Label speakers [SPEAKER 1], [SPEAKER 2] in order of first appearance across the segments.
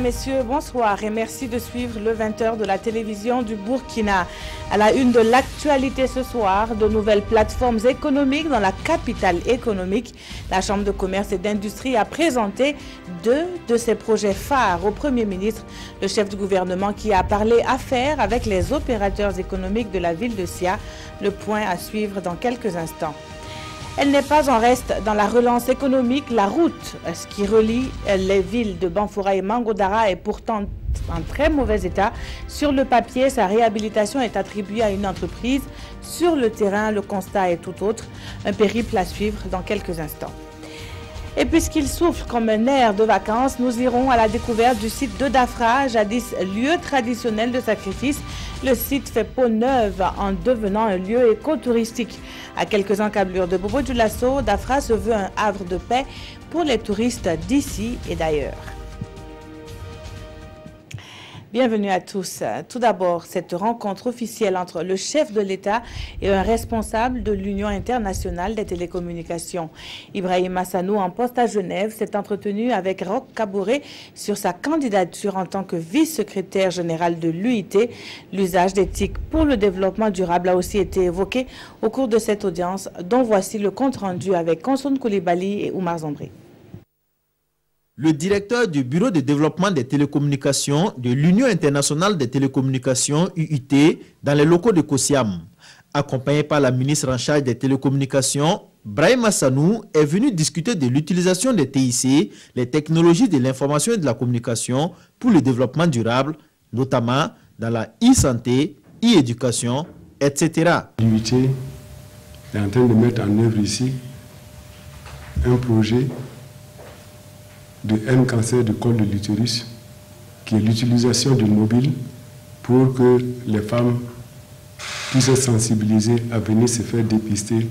[SPEAKER 1] messieurs, bonsoir et merci de suivre le 20h de la télévision du Burkina. À la une de l'actualité ce soir, de nouvelles plateformes économiques dans la capitale économique. La Chambre de commerce et d'industrie a présenté 2 de ses projets phares au Premier ministre, le chef du gouvernement qui a parlé affaires avec les opérateurs économiques de la ville de Sia. Le point à suivre dans quelques instants. Elle n'est pas en reste dans la relance économique. La route, ce qui relie les villes de Banfora et Mangodara, est pourtant en très mauvais état. Sur le papier, sa réhabilitation est attribuée à une entreprise. Sur le terrain, le constat est tout autre. Un périple à suivre dans quelques instants. Et puisqu'il souffle comme un air de vacances, nous irons à la découverte du site de Dafra, jadis lieu traditionnel de sacrifice. Le site fait peau neuve en devenant un lieu écotouristique. À quelques encablures de Bobo-Dioulasso, Dafra se veut un havre de paix pour les touristes d'ici et d'ailleurs. Bienvenue à tous. Tout d'abord, cette rencontre officielle entre le chef de l'État et un responsable de l'Union internationale des télécommunications. Ibrahim Hassanou, en poste à Genève, s'est entretenu avec Roch Kaboré sur sa candidature en tant que vice-secrétaire général de l'UIT. L'usage d'éthique pour le développement durable a aussi été évoqué au cours de cette audience, dont voici le compte-rendu avec Konson Koulibaly et Oumar Zambré.
[SPEAKER 2] Le directeur du Bureau de développement des télécommunications de l'Union internationale des télécommunications UIT dans les locaux de Kosiam, accompagné par la ministre en charge des télécommunications, Brahim Hassanou, est venu discuter de l'utilisation des TIC, les technologies de l'information et de la communication pour le développement durable, notamment dans la e-santé, e-éducation, etc.
[SPEAKER 3] L'UIT est en train de mettre en œuvre ici un projet de cancer du col de l'utérus, qui est l'utilisation du mobile pour que les femmes puissent être sensibilisées à venir se faire dépister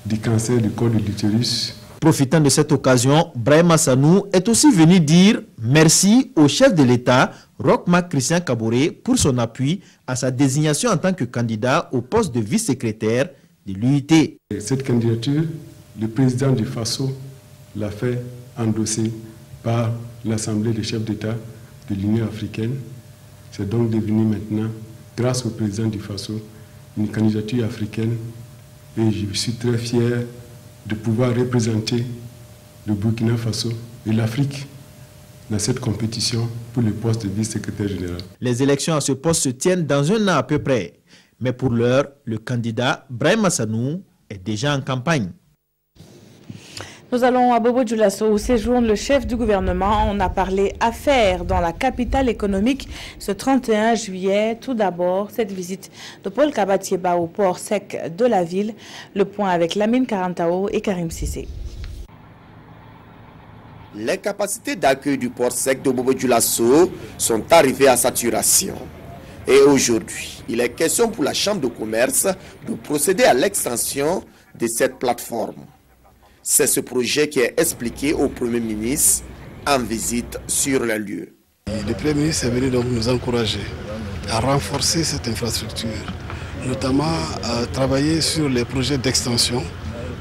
[SPEAKER 3] du cancer du col de l'utérus.
[SPEAKER 2] Profitant de cette occasion, Brahim Hassanou est aussi venu dire merci au chef de l'État, Roch Christian Kaboré, pour son appui à sa désignation en tant que candidat au poste de vice-secrétaire de l'UIT.
[SPEAKER 3] Cette candidature, le président du FASO l'a fait endosser par l'Assemblée des chefs d'État de l'Union africaine. C'est donc devenu maintenant, grâce au président du FASO, une candidature africaine et je suis très fier de pouvoir représenter le Burkina Faso et l'Afrique dans cette compétition pour le poste de vice-secrétaire général.
[SPEAKER 2] Les élections à ce poste se tiennent dans un an à peu près. Mais pour l'heure, le candidat Brahim Hassanou est déjà en campagne.
[SPEAKER 1] Nous allons à Bobo-Dioulasso où séjourne le chef du gouvernement. On a parlé affaires dans la capitale économique ce 31 juillet. Tout d'abord, cette visite de Paul Kabatieba au port sec de la ville. Le point avec Lamine Karantao et Karim Sissé.
[SPEAKER 4] Les capacités d'accueil du port sec de Bobo-Dioulasso sont arrivées à saturation. Et aujourd'hui, il est question pour la Chambre de commerce de procéder à l'extension de cette plateforme. C'est ce projet qui est expliqué au Premier ministre en visite sur le lieu.
[SPEAKER 5] Le Premier ministre est venu donc nous encourager à renforcer cette infrastructure, notamment à travailler sur les projets d'extension,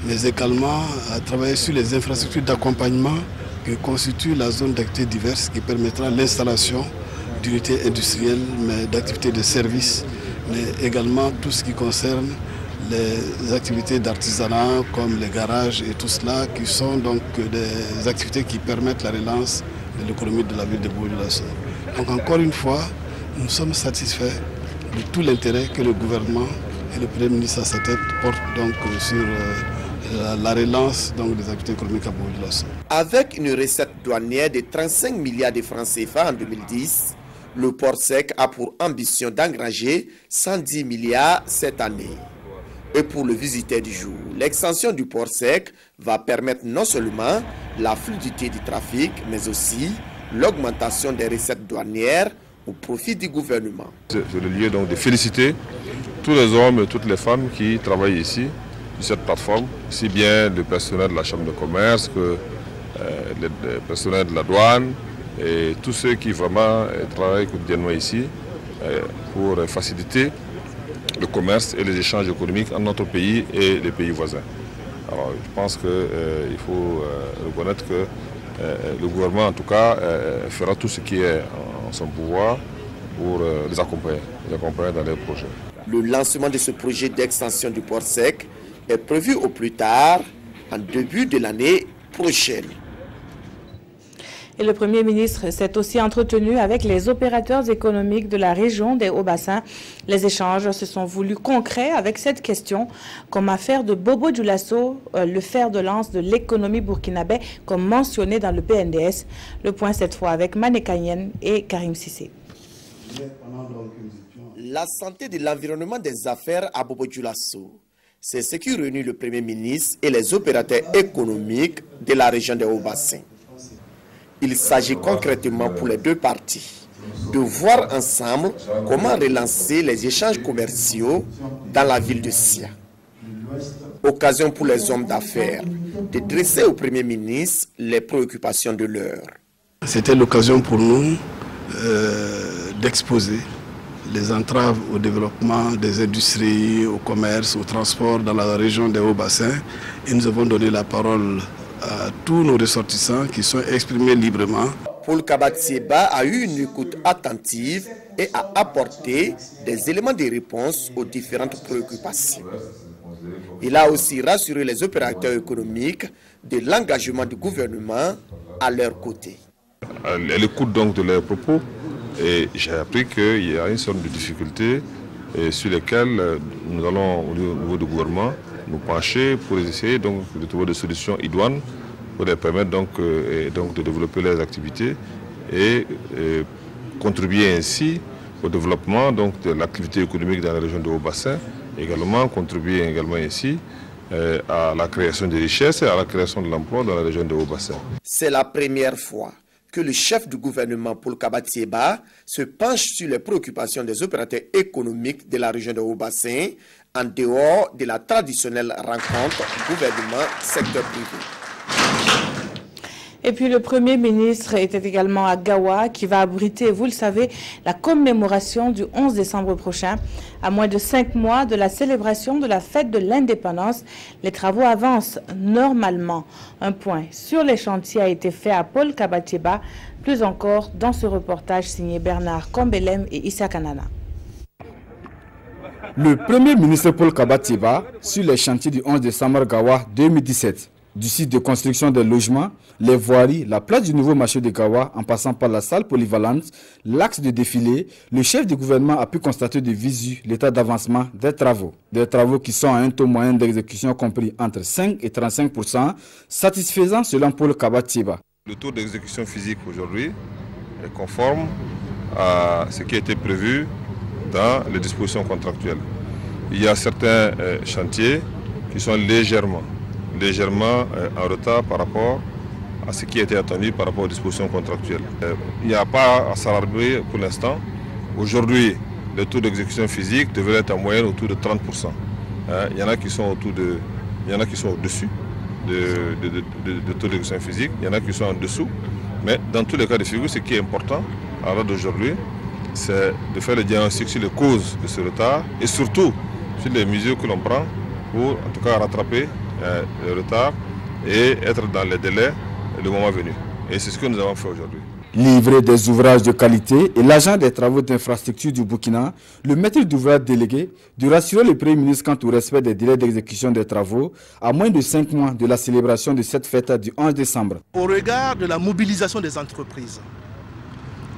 [SPEAKER 5] mais également à travailler sur les infrastructures d'accompagnement que constitue la zone d'activités diverses qui permettra l'installation d'unités industrielles, mais d'activités de services, mais également tout ce qui concerne les activités d'artisanat comme les garages et tout cela qui sont donc des activités qui permettent la relance de l'économie de la ville de Bobo-Dioulasso. Donc encore une fois, nous sommes satisfaits de tout l'intérêt que le gouvernement et le Premier ministre à sa tête portent donc sur la relance donc, des activités économiques à Bobo-Dioulasso.
[SPEAKER 4] Avec une recette douanière de 35 milliards de francs CFA en 2010, le port sec a pour ambition d'engranger 110 milliards cette année. Et pour le visiteur du jour, l'extension du port sec va permettre non seulement la fluidité du trafic, mais aussi l'augmentation des recettes douanières au profit du gouvernement.
[SPEAKER 6] C'est le lieu donc de féliciter tous les hommes et toutes les femmes qui travaillent ici, sur cette plateforme, aussi bien le personnel de la Chambre de commerce que le personnel de la douane et tous ceux qui vraiment travaillent quotidiennement ici pour faciliter le commerce et les échanges économiques entre notre pays et les pays voisins. Alors je pense qu'il faut reconnaître que le gouvernement en tout cas fera tout ce qui est en son pouvoir pour les accompagner dans leurs projets.
[SPEAKER 4] Le lancement de ce projet d'extension du port sec est prévu au plus tard en début de l'année prochaine.
[SPEAKER 1] Et le Premier ministre s'est aussi entretenu avec les opérateurs économiques de la région des Hauts-Bassins. Les échanges se sont voulus concrets avec cette question, comme affaire de Bobo Dioulasso, le fer de lance de l'économie burkinabé, comme mentionné dans le PNDS. Le point cette fois avec Mané Kanyen et Karim Sissé.
[SPEAKER 4] La santé de l'environnement des affaires à Bobo Dioulasso, c'est ce qui réunit le Premier ministre et les opérateurs économiques de la région des Hauts-Bassins. Il s'agit concrètement pour les deux parties de voir ensemble comment relancer les échanges commerciaux dans la ville de Sia. Occasion pour les hommes d'affaires de dresser au Premier ministre les préoccupations de l'heure.
[SPEAKER 5] C'était l'occasion pour nous d'exposer les entraves au développement des industries, au commerce, au transport dans la région des Hauts-Bassins. Et nous avons donné la parole à tous nos ressortissants qui sont exprimés librement.
[SPEAKER 4] Paul Kabatsieba a eu une écoute attentive et a apporté des éléments de réponse aux différentes préoccupations. Il a aussi rassuré les opérateurs économiques de l'engagement du gouvernement à leur côté.
[SPEAKER 6] À l'écoute donc de leurs propos, et j'ai appris qu'il y a une sorte de difficultés sur lesquelles nous allons au niveau du gouvernement nous pencher pour essayer donc de trouver des solutions idoines pour les permettre donc de développer leurs activités et contribuer ainsi au développement donc de l'activité économique dans la région de Haut-Bassin, également contribuer également ainsi à la création de richesses et à la création de l'emploi dans la région de Haut-Bassin.
[SPEAKER 4] C'est la première fois que le chef du gouvernement Paul Kabatsieba se penche sur les préoccupations des opérateurs économiques de la région de Haut-Bassin en dehors de la traditionnelle rencontre gouvernement-secteur privé.
[SPEAKER 1] Et puis le Premier ministre était également à Gawa qui va abriter, vous le savez, la commémoration du 11 décembre prochain. À moins de 5 mois de la célébration de la fête de l'indépendance, les travaux avancent normalement. Un point sur les chantiers a été fait à Paul Kabatsieba, plus encore dans ce reportage signé Bernard Kombelem et Issa Kanana.
[SPEAKER 7] Le Premier ministre Paul Kabatsieba sur les chantiers du 11 décembre Gawa 2017. Du site de construction des logements, les voiries, la place du nouveau marché de Gawa, en passant par la salle polyvalente, l'axe de défilé, le chef du gouvernement a pu constater de visu l'état d'avancement des travaux. Des travaux qui sont à un taux moyen d'exécution compris entre 5 et 35%, satisfaisant selon Paul Kabatsieba.
[SPEAKER 6] Le taux d'exécution physique aujourd'hui est conforme à ce qui a été prévu dans les dispositions contractuelles. Il y a certains chantiers qui sont légèrement en retard par rapport à ce qui a été attendu par rapport aux dispositions contractuelles. Il n'y a pas à s'alarmer pour l'instant. Aujourd'hui, le taux d'exécution physique devrait être en moyenne autour de 30%. Il y en a qui sont au-dessus de taux d'exécution physique, il y en a qui sont en dessous. Mais dans tous les cas de figure, ce qui est important à l'heure d'aujourd'hui, c'est de faire le diagnostic sur les causes de ce retard et surtout sur les mesures que l'on prend pour en tout cas rattraper le retard et être dans les délais le moment venu. Et c'est ce que nous avons fait aujourd'hui.
[SPEAKER 7] Livrer des ouvrages de qualité et l'agent des travaux d'infrastructure du Burkina, le maître d'ouvrage délégué, de rassurer le Premier ministre quant au respect des délais d'exécution des travaux à moins de 5 mois de la célébration de cette fête du 11 décembre.
[SPEAKER 8] Au regard de la mobilisation des entreprises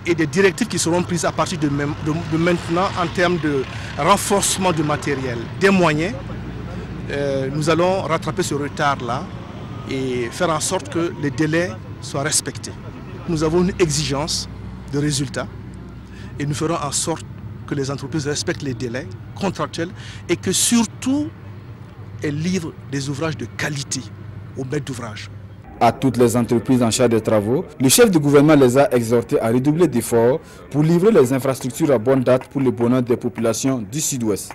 [SPEAKER 8] et des directives qui seront prises à partir de maintenant en termes de renforcement du matériel, des moyens, nous allons rattraper ce retard-là et faire en sorte que les délais soient respectés. Nous avons une exigence de résultats et nous ferons en sorte que les entreprises respectent les délais contractuels et que surtout elles livrent des ouvrages de qualité aux maîtres d'ouvrage.
[SPEAKER 7] À toutes les entreprises en charge des travaux, le chef du gouvernement les a exhortés à redoubler d'efforts pour livrer les infrastructures à bonne date pour le bonheur des populations du sud-ouest.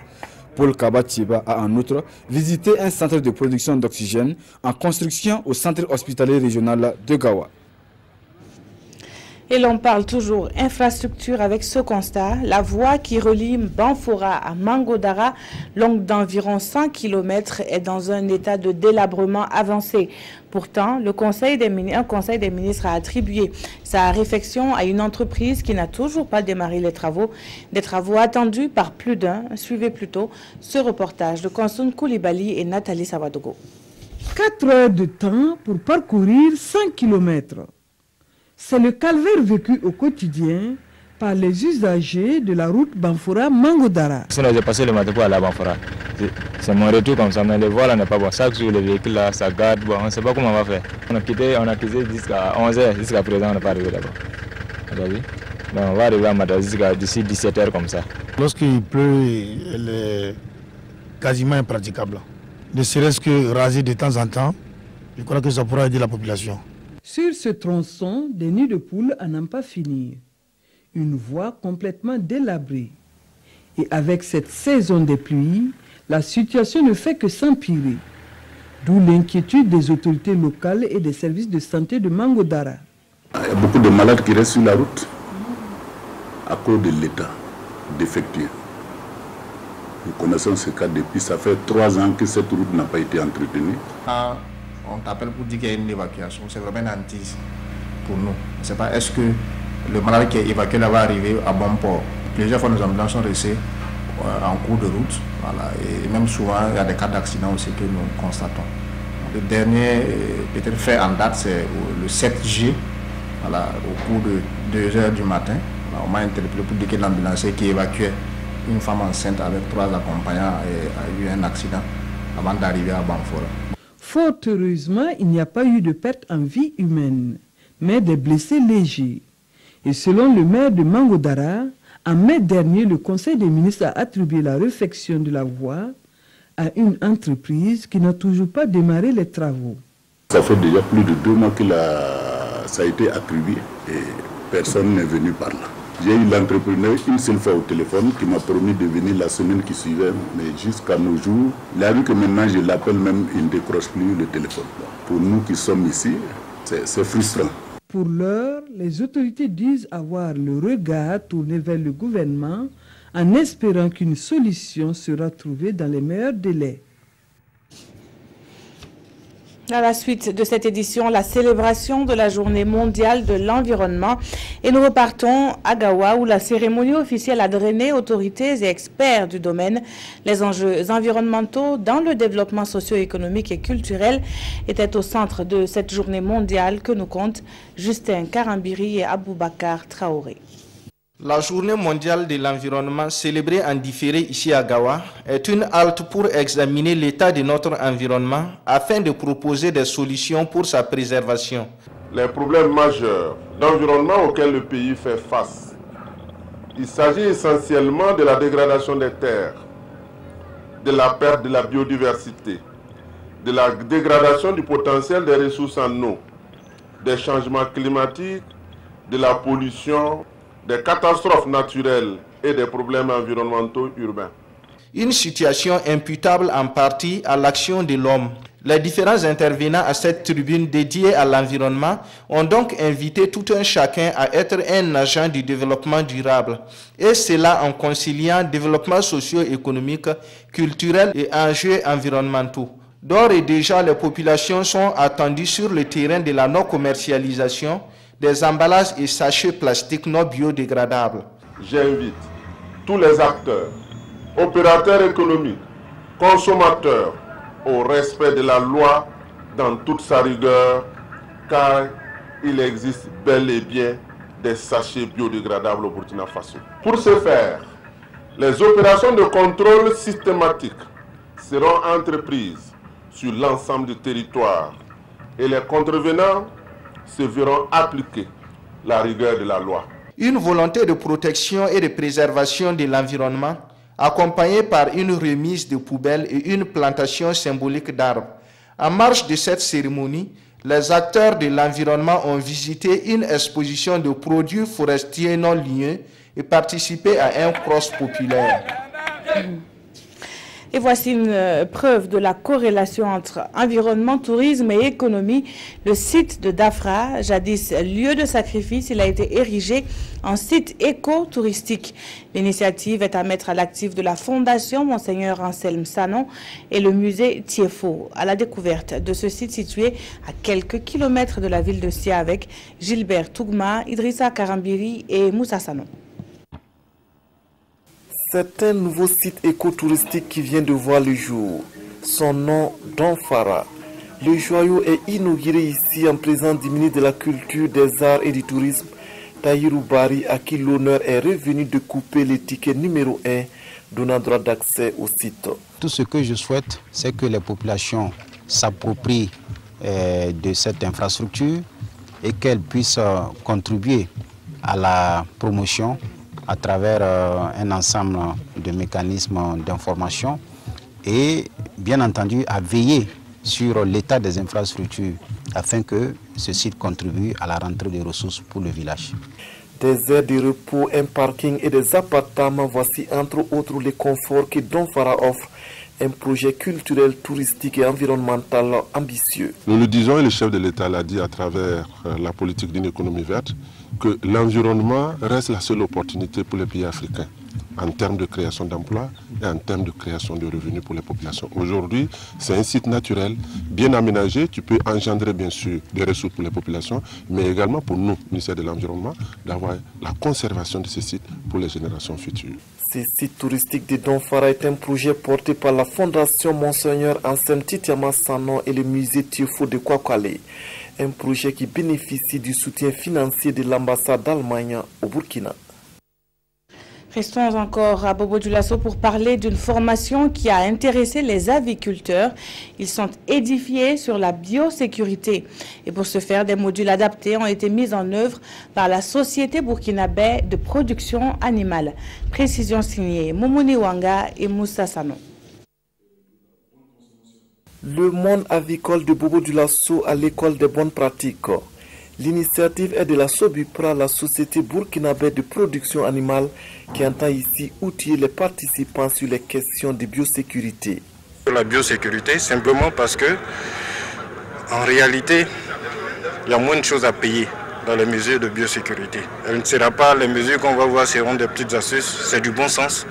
[SPEAKER 7] Paul Kabatsieba a en outre visité un centre de production d'oxygène en construction au centre hospitalier régional de Gawa.
[SPEAKER 1] Et l'on parle toujours infrastructure avec ce constat. La voie qui relie Banfora à Mangodara, longue d'environ 100 km, est dans un état de délabrement avancé. Pourtant, un conseil des ministres a attribué sa réfection à une entreprise qui n'a toujours pas démarré les travaux. Des travaux attendus par plus d'un. Suivez plutôt ce reportage de Konsun Koulibaly et Nathalie Savadogo.
[SPEAKER 9] 4 heures de temps pour parcourir 100 km. C'est le calvaire vécu au quotidien par les usagers de la route Banfora-Mangodara.
[SPEAKER 10] Sinon, j'ai passé le matin pour aller à Banfora. C'est mon retour comme ça, mais le voie là n'est pas bon. Chaque jour, le véhicule là, ça garde. Bon, on ne sait pas comment on va faire. On a quitté jusqu'à 11h. Jusqu'à présent, on n'est pas arrivé là-bas. Donc, on va arriver à Madrid d'ici 17h comme ça.
[SPEAKER 11] Lorsqu'il pleut, elle est quasiment impraticable. Ne serait-ce que raser de temps en temps, je crois que ça pourra aider la population.
[SPEAKER 9] Sur ce tronçon, des nids de poules à n'en pas finir. Une voie complètement délabrée. Et avec cette saison des pluies, la situation ne fait que s'empirer. D'où l'inquiétude des autorités locales et des services de santé de Mangodara.
[SPEAKER 12] Il y a beaucoup de malades qui restent sur la route à cause de l'état défectueux. Nous connaissons ce cas depuis, ça fait 3 ans que cette route n'a pas été entretenue.
[SPEAKER 13] On t'appelle pour dire qu'il y a une évacuation, c'est vraiment une hantise pour nous. On ne sait pas, est-ce que le malade qui est évacué là va arriver à bon port. Plusieurs fois nos ambulances sont restées en cours de route, voilà, et même souvent il y a des cas d'accident aussi que nous constatons. Le dernier peut-être fait en date, c'est le 7 juillet, voilà, au cours de 2h du matin. Voilà, on m'a interpellé pour dire que l'ambulancier qui évacuait une femme enceinte avec 3 accompagnants a eu un accident avant d'arriver à Banfora.
[SPEAKER 9] Fort heureusement, il n'y a pas eu de perte en vie humaine, mais des blessés légers. Et selon le maire de Mangodara, en mai dernier, le Conseil des ministres a attribué la réfection de la voie à une entreprise qui n'a toujours pas démarré les travaux.
[SPEAKER 12] Ça fait déjà plus de 2 mois que ça a été attribué et personne n'est venu par là. J'ai eu l'entrepreneur une seule fois au téléphone qui m'a promis de venir la semaine qui suivait, mais jusqu'à nos jours, il a vu que maintenant je l'appelle même, il ne décroche plus le téléphone. Pour nous qui sommes ici, c'est frustrant.
[SPEAKER 9] Pour l'heure, les autorités disent avoir le regard tourné vers le gouvernement en espérant qu'une solution sera trouvée dans les meilleurs délais.
[SPEAKER 1] À la suite de cette édition, la célébration de la Journée mondiale de l'environnement. Et nous repartons à Gawa où la cérémonie officielle a drainé autorités et experts du domaine. Les enjeux environnementaux dans le développement socio-économique et culturel étaient au centre de cette journée mondiale que nous comptent Justin Karambiri et Aboubakar Traoré.
[SPEAKER 14] La Journée mondiale de l'environnement, célébrée en différé ici à Gawa, est une halte pour examiner l'état de notre environnement afin de proposer des solutions pour sa préservation.
[SPEAKER 15] Les problèmes majeurs d'environnement auxquels le pays fait face. Il s'agit essentiellement de la dégradation des terres, de la perte de la biodiversité, de la dégradation du potentiel des ressources en eau, des changements climatiques, de la pollution, des catastrophes naturelles et des problèmes environnementaux urbains.
[SPEAKER 14] Une situation imputable en partie à l'action de l'homme. Les différents intervenants à cette tribune dédiée à l'environnement ont donc invité tout un chacun à être un agent du développement durable. Et cela en conciliant développement socio-économique, culturel et enjeux environnementaux. D'ores et déjà, les populations sont attendues sur le terrain de la non-commercialisation des emballages et sachets plastiques non biodégradables.
[SPEAKER 15] J'invite tous les acteurs, opérateurs économiques, consommateurs au respect de la loi dans toute sa rigueur, car il existe bel et bien des sachets biodégradables au Burkina Faso. Pour ce faire, les opérations de contrôle systématique seront entreprises sur l'ensemble du territoire et les contrevenants se verront appliquer la rigueur de la loi.
[SPEAKER 14] Une volonté de protection et de préservation de l'environnement, accompagnée par une remise de poubelles et une plantation symbolique d'arbres. En marge de cette cérémonie, les acteurs de l'environnement ont visité une exposition de produits forestiers non ligneux et participé à un cross populaire.
[SPEAKER 1] Et voici une preuve de la corrélation entre environnement, tourisme et économie. Le site de Dafra, jadis lieu de sacrifice, il a été érigé en site éco-touristique. L'initiative est à mettre à l'actif de la Fondation Monseigneur Anselme Sanon et le musée Tiefo, à la découverte de ce site situé à quelques kilomètres de la ville de Sia avec Gilbert Tougma, Idrissa Karambiri et Moussa Sanon.
[SPEAKER 16] C'est un nouveau site écotouristique qui vient de voir le jour. Son nom, Donfara. Le joyau est inauguré ici en présence du ministre de la Culture, des Arts et du Tourisme, Tahirou Bari, à qui l'honneur est revenu de couper le ticket numéro 1, donnant droit d'accès au site.
[SPEAKER 17] Tout ce que je souhaite, c'est que les populations s'approprient de cette infrastructure et qu'elles puissent contribuer à la promotion à travers un ensemble de mécanismes d'information et bien entendu à veiller sur l'état des infrastructures afin que ce site contribue à la rentrée des ressources pour le village.
[SPEAKER 16] Des aires de repos, un parking et des appartements, voici entre autres les conforts que Donfara offre. Un projet culturel, touristique et environnemental ambitieux.
[SPEAKER 15] Nous le disons et le chef de l'État l'a dit à travers la politique d'une économie verte, que l'environnement reste la seule opportunité pour les pays africains en termes de création d'emplois et en termes de création de revenus pour les populations. Aujourd'hui, c'est un site naturel, bien aménagé. Tu peux engendrer bien sûr des ressources pour les populations, mais également pour nous, ministère de l'Environnement, d'avoir la conservation de ces sites pour les générations futures.
[SPEAKER 16] Ce site touristique de Donfara est un projet porté par la Fondation Monseigneur Anselme Titiama Sanon et le musée Tiefo de Kwakwale. Un projet qui bénéficie du soutien financier de l'ambassade d'Allemagne au Burkina.
[SPEAKER 1] Restons encore à Bobo-Dioulasso pour parler d'une formation qui a intéressé les aviculteurs. Ils sont édifiés sur la biosécurité. Et pour ce faire, des modules adaptés ont été mis en œuvre par la Société burkinabé de production animale. Précision signée Momoni Wanga et Moussa Sanon.
[SPEAKER 16] Le monde avicole de Bobo-Dioulasso à l'école des bonnes pratiques. L'initiative est de la Sobupra, la Société burkinabé de production animale, qui entend ici outiller les participants sur les questions de biosécurité.
[SPEAKER 18] La biosécurité, simplement parce que, en réalité, il y a moins de choses à payer dans les mesures de biosécurité. Elle ne sera pas, les mesures qu'on va voir seront des petites astuces, c'est du bon sens,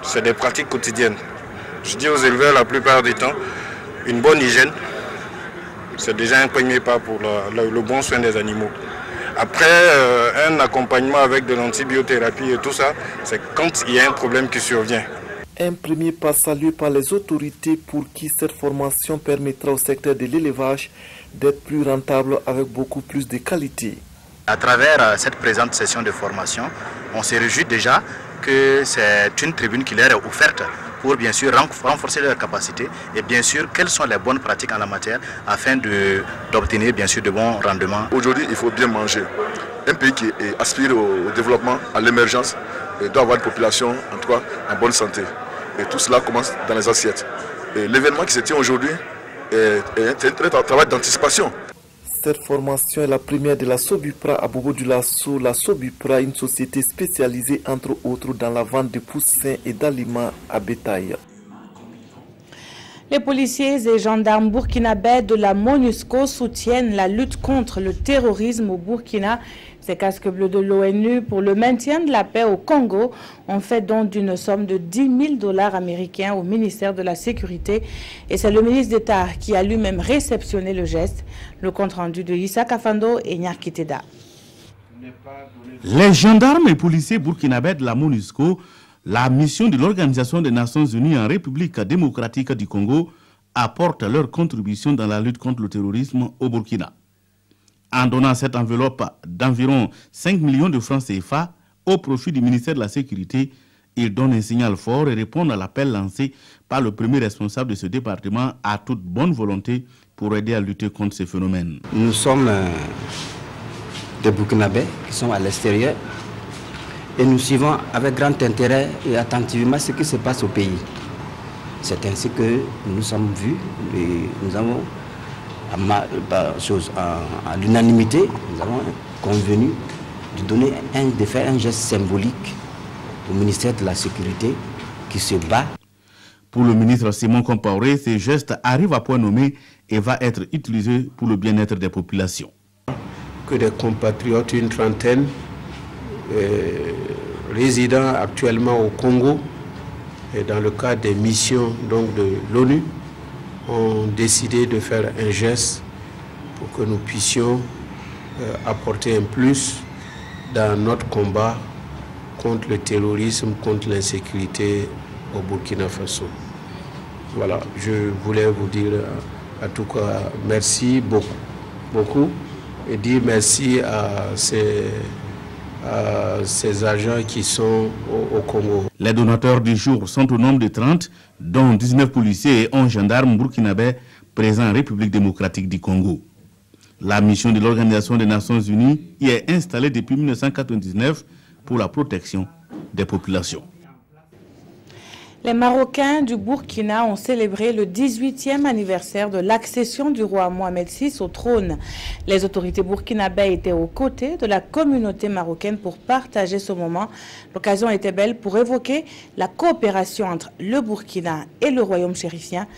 [SPEAKER 18] c'est des pratiques quotidiennes. Je dis aux éleveurs la plupart du temps, une bonne hygiène, c'est déjà un premier pas pour le bon soin des animaux. Après, un accompagnement avec de l'antibiothérapie et tout ça, c'est quand il y a un problème qui survient.
[SPEAKER 16] Un premier pas salué par les autorités pour qui cette formation permettra au secteur de l'élevage d'être plus rentable avec beaucoup plus de qualité.
[SPEAKER 19] À travers cette présente session de formation, on se réjouit déjà que c'est une tribune qui leur est offerte pour bien sûr renforcer leurs capacités et bien sûr quelles sont les bonnes pratiques en la matière afin d'obtenir bien sûr de bons rendements.
[SPEAKER 20] Aujourd'hui, il faut bien manger. Un pays qui aspire au développement, à l'émergence, doit avoir une population en tout cas en bonne santé. Et tout cela commence dans les assiettes. L'événement qui se tient aujourd'hui est un travail d'anticipation.
[SPEAKER 16] Cette formation est la première de la Sobupra à Bobo-Dioulasso. La Sobupra, une société spécialisée entre autres dans la vente de poussins et d'aliments à bétail.
[SPEAKER 1] Les policiers et gendarmes burkinabés de la MONUSCO soutiennent la lutte contre le terrorisme au Burkina. Ces casques bleus de l'ONU pour le maintien de la paix au Congo ont fait don d'une somme de 10 000 $ américains au ministère de la Sécurité. Et c'est le ministre d'État qui a lui-même réceptionné le geste. Le compte-rendu de Issa Kafando et Nyarkiteda.
[SPEAKER 21] Les gendarmes et policiers burkinabés de la MONUSCO, la mission de l'Organisation des Nations Unies en République démocratique du Congo, apportent leur contribution dans la lutte contre le terrorisme au Burkina. En donnant cette enveloppe d'environ 5 millions de francs CFA au profit du ministère de la Sécurité, ils donnent un signal fort et répondent à l'appel lancé par le premier responsable de ce département à toute bonne volonté pour aider à lutter contre ces phénomènes.
[SPEAKER 22] Nous sommes des Burkinabés qui sont à l'extérieur et nous suivons avec grand intérêt et attentivement ce qui se passe au pays. C'est ainsi que nous sommes vus et nous avons à l'unanimité, nous avons convenu de faire un geste symbolique au ministère de la Sécurité qui se bat.
[SPEAKER 21] Pour le ministre Simon Compaoré, ces gestes arrivent à point nommé et va être utilisé pour le bien-être des populations.
[SPEAKER 2] Que des compatriotes, une trentaine, résidant actuellement au Congo, et dans le cadre des missions donc, de l'ONU, ont décidé de faire un geste pour que nous puissions apporter un plus dans notre combat contre le terrorisme, contre l'insécurité au Burkina Faso. Voilà, je voulais vous dire en tout cas merci beaucoup et dire merci à ces agents qui sont au Congo.
[SPEAKER 21] Les donateurs du jour sont au nombre de 30, dont 19 policiers et 11 gendarmes burkinabés présents en République démocratique du Congo. La mission de l'Organisation des Nations Unies y est installée depuis 1999 pour la protection des populations.
[SPEAKER 1] Les Marocains du Burkina ont célébré le 18e anniversaire de l'accession du roi Mohamed VI au trône. Les autorités burkinabées étaient aux côtés de la communauté marocaine pour partager ce moment. L'occasion était belle pour évoquer la coopération entre le Burkina et le royaume chérifien.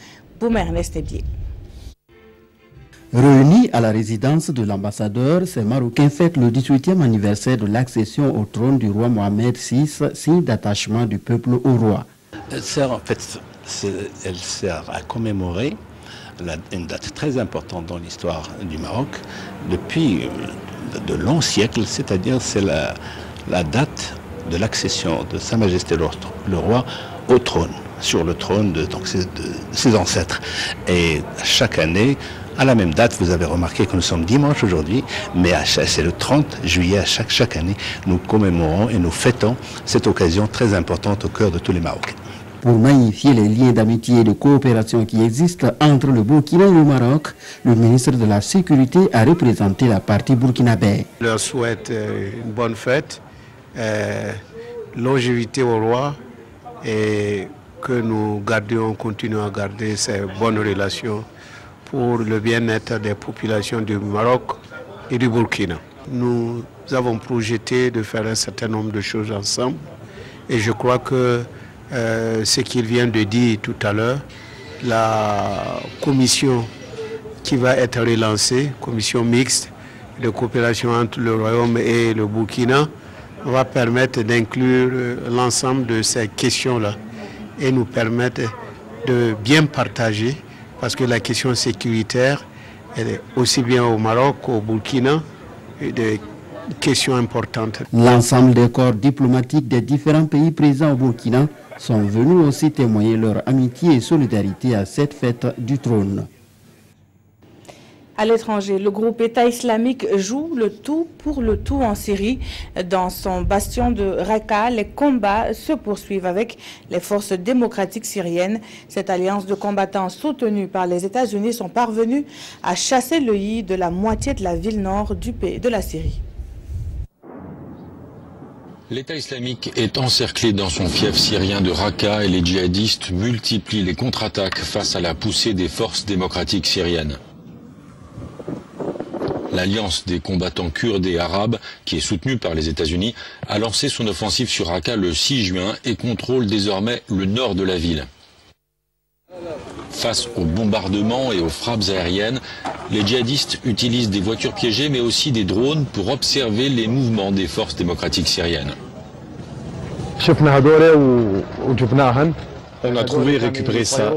[SPEAKER 1] Boum Ernest Ebier.
[SPEAKER 3] Réunis à la résidence de l'ambassadeur, ces Marocains fêtent le 18e anniversaire de l'accession au trône du roi Mohamed VI, signe d'attachement du peuple au roi.
[SPEAKER 23] Elle sert à commémorer une date très importante dans l'histoire du Maroc depuis de longs siècles, c'est-à-dire c'est la date de l'accession de Sa Majesté le roi au trône, sur le trône de ses ancêtres. Et chaque année, à la même date, vous avez remarqué que nous sommes dimanche aujourd'hui, mais c'est le 30 juillet, chaque année, nous commémorons et nous fêtons cette occasion très importante au cœur de tous les Marocains.
[SPEAKER 3] Pour magnifier les liens d'amitié et de coopération qui existent entre le Burkina et le Maroc, le ministre de la Sécurité a représenté la partie burkinabé.
[SPEAKER 2] Je leur souhaite une bonne fête, longévité au roi et que nous continuons à garder ces bonnes relations pour le bien-être des populations du Maroc et du Burkina. Nous avons projeté de faire un certain nombre de choses ensemble et je crois que ce qu'il vient de dire tout à l'heure, la commission qui va être relancée, commission mixte de coopération entre le Royaume et le Burkina, va permettre d'inclure l'ensemble de ces questions-là et nous permettre de bien partager, parce que la question sécuritaire, elle est aussi bien au Maroc qu'au Burkina, des questions importantes.
[SPEAKER 3] L'ensemble des corps diplomatiques des différents pays présents au Burkina sont venus aussi témoigner leur amitié et solidarité à cette fête du trône.
[SPEAKER 1] À l'étranger, le groupe État islamique joue le tout pour le tout en Syrie. Dans son bastion de Raqqa, les combats se poursuivent avec les forces démocratiques syriennes. Cette alliance de combattants soutenue par les États-Unis sont parvenus à chasser l'œil de la moitié de la ville nord du pays de la Syrie.
[SPEAKER 24] L'État islamique est encerclé dans son fief syrien de Raqqa et les djihadistes multiplient les contre-attaques face à la poussée des forces démocratiques syriennes. L'alliance des combattants kurdes et arabes, qui est soutenue par les États-Unis, a lancé son offensive sur Raqqa le 6 juin et contrôle désormais le nord de la ville. Face aux bombardements et aux frappes aériennes, les djihadistes utilisent des voitures piégées mais aussi des drones pour observer les mouvements des forces démocratiques syriennes.
[SPEAKER 25] On a trouvé et récupéré ça.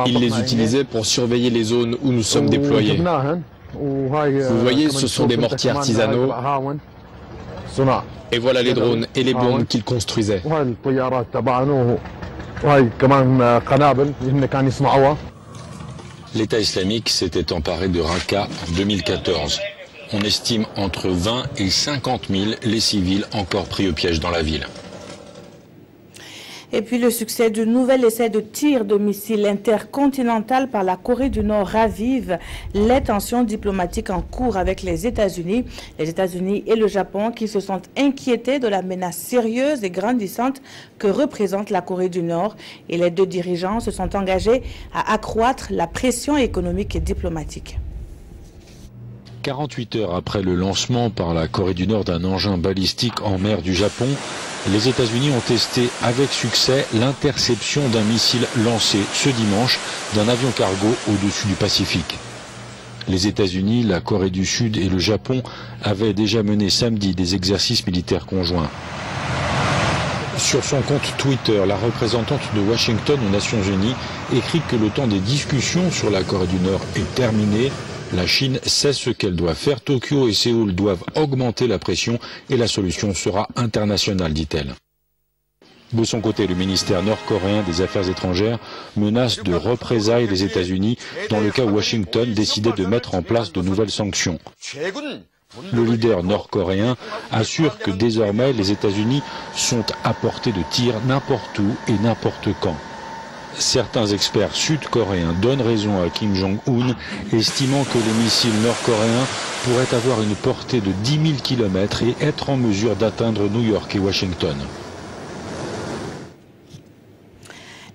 [SPEAKER 25] Ils les utilisaient pour surveiller les zones où nous sommes déployés. Vous voyez, ce sont des mortiers artisanaux. Et voilà les drones et les bombes qu'ils construisaient.
[SPEAKER 24] L'État islamique s'était emparé de Raqqa en 2014. On estime entre 20 et 50 000 les civils encore pris au piège dans la ville.
[SPEAKER 1] Et puis le succès du nouvel essai de tir de missiles intercontinental par la Corée du Nord ravive les tensions diplomatiques en cours avec les États-Unis. Les États-Unis et le Japon qui se sont inquiétés de la menace sérieuse et grandissante que représente la Corée du Nord. Et les deux dirigeants se sont engagés à accroître la pression économique et diplomatique.
[SPEAKER 24] 48 heures après le lancement par la Corée du Nord d'un engin balistique en mer du Japon, les États-Unis ont testé avec succès l'interception d'un missile lancé ce dimanche d'un avion cargo au-dessus du Pacifique. Les États-Unis, la Corée du Sud et le Japon avaient déjà mené samedi des exercices militaires conjoints. Sur son compte Twitter, la représentante de Washington aux Nations Unies écrit que le temps des discussions sur la Corée du Nord est terminé. La Chine sait ce qu'elle doit faire. Tokyo et Séoul doivent augmenter la pression et la solution sera internationale, dit-elle. De son côté, le ministère nord-coréen des Affaires étrangères menace de représailles les États-Unis dans le cas où Washington décidait de mettre en place de nouvelles sanctions. Le leader nord-coréen assure que désormais les États-Unis sont à portée de tir n'importe où et n'importe quand. Certains experts sud-coréens donnent raison à Kim Jong-un, estimant que les missiles nord-coréens pourraient avoir une portée de 10 000 km et être en mesure d'atteindre New York et Washington.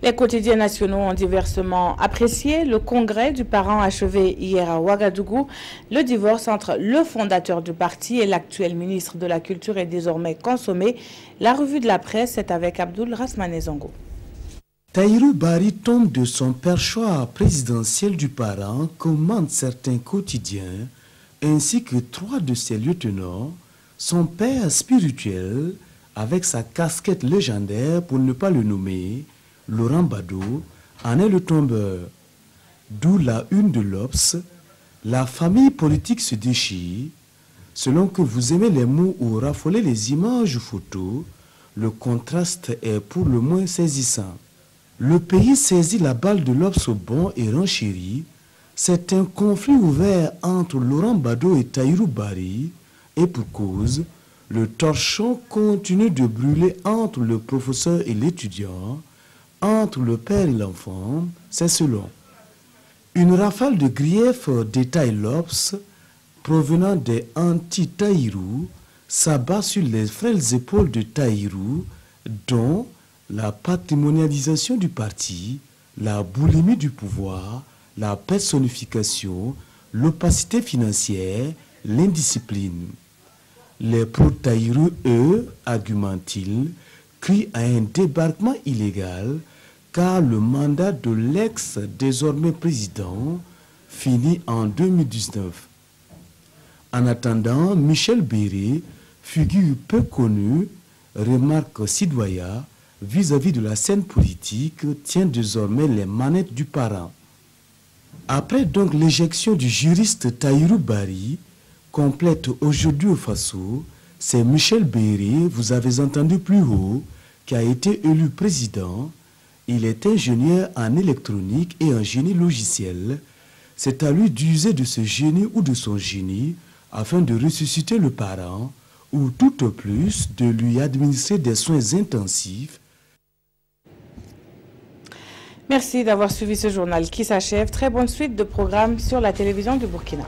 [SPEAKER 1] Les quotidiens nationaux ont diversement apprécié le congrès du parent achevé hier à Ouagadougou. Le divorce entre le fondateur du parti et l'actuel ministre de la Culture est désormais consommé. La revue de la presse est avec Abdoul Rasmané Zongo.
[SPEAKER 4] Tahirou Bari tombe de son perchoir présidentiel du parent, commandent certains quotidiens, ainsi que 3 de ses lieutenants, son père spirituel, avec sa casquette légendaire pour ne pas le nommer, Laurent Bado, en est le tombeur. D'où la une de l'Obs, la famille politique se déchire. Selon que vous aimez les mots ou raffolez les images ou photos, le contraste est pour le moins saisissant. Le pays saisit la balle de l'Obs au bon et renchérit. C'est un conflit ouvert entre Laurent Bado et Tahirou Bari, et pour cause, le torchon continue de brûler entre le professeur et l'étudiant, entre le père et l'enfant, c'est selon. Une rafale de griefs détaille l'Obs, provenant des anti-Tahirou, s'abat sur les frêles épaules de Tahirou, dont la patrimonialisation du parti, la boulimie du pouvoir, la personnification, l'opacité financière, l'indiscipline. Les pro-Tahirou, eux, argumentent-ils, crient à un débarquement illégal car le mandat de l'ex-désormais président finit en 2019. En attendant, Michel Béré, figure peu connue, remarque Sidouaya, vis-à-vis de la scène politique, tient désormais les manettes du parent. Après donc l'éjection du juriste Tahirou Bari, complète aujourd'hui au Faso, c'est Michel Béré, vous avez entendu plus haut, qui a été élu président. Il est ingénieur en électronique et en génie logiciel. C'est à lui d'user de ce génie ou de son génie afin de ressusciter le parent ou tout au plus de lui administrer des soins intensifs.
[SPEAKER 1] Merci d'avoir suivi ce journal qui s'achève. Très bonne suite de programmes sur la télévision du Burkina.